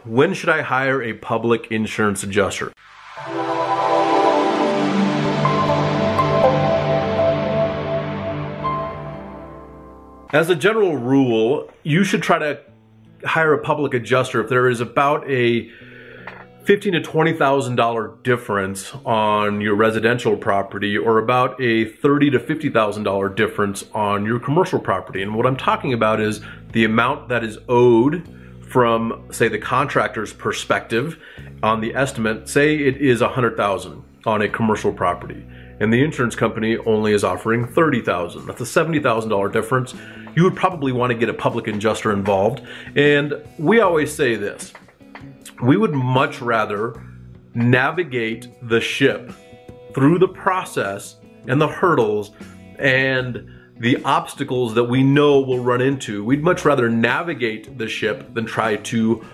When should I hire a public insurance adjuster? As a general rule, you should try to hire a public adjuster if there is about a $15,000 to $20,000 difference on your residential property, or about a $30,000 to $50,000 difference on your commercial property. And what I'm talking about is the amount that is owed from, say, the contractor's perspective on the estimate. Say it is $100,000 on a commercial property, and the insurance company only is offering $30,000. That's a $70,000 difference. You would probably want to get a public adjuster involved. And we always say this: we would much rather navigate the ship through the process and the hurdles and the obstacles that we know we'll run into. We'd much rather navigate the ship than try to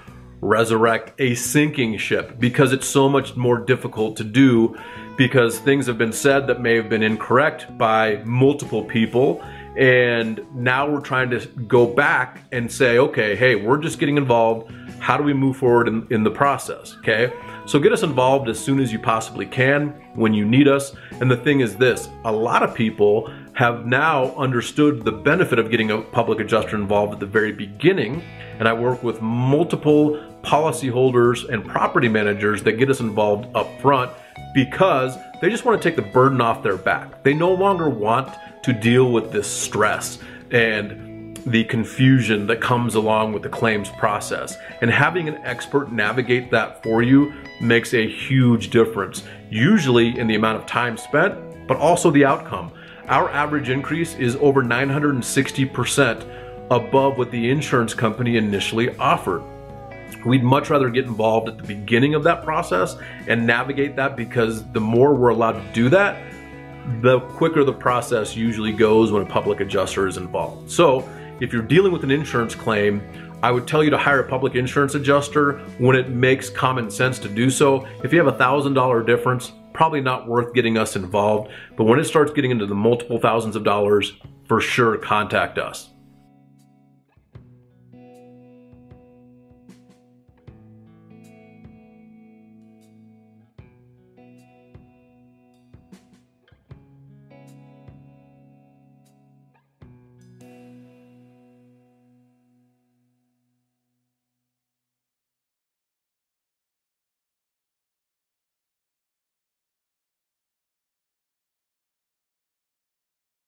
resurrect a sinking ship, because it's so much more difficult to do, because things have been said that may have been incorrect by multiple people. And now we're trying to go back and say, okay, hey, we're just getting involved. How do we move forward in the process, okay? So get us involved as soon as you possibly can, when you need us. And the thing is this: a lot of people have now understood the benefit of getting a public adjuster involved at the very beginning. And I work with multiple policyholders and property managers that get us involved up front, because they just want to take the burden off their back. They no longer want to deal with this stress and the confusion that comes along with the claims process. And having an expert navigate that for you makes a huge difference, usually in the amount of time spent, but also the outcome. Our average increase is over 960% above what the insurance company initially offered. We'd much rather get involved at the beginning of that process and navigate that, because the more we're allowed to do that, the quicker the process usually goes when a public adjuster is involved. So if you're dealing with an insurance claim, I would tell you to hire a public insurance adjuster when it makes common sense to do so. If you have $1,000 difference, probably not worth getting us involved. But when it starts getting into the multiple thousands of dollars, for sure contact us.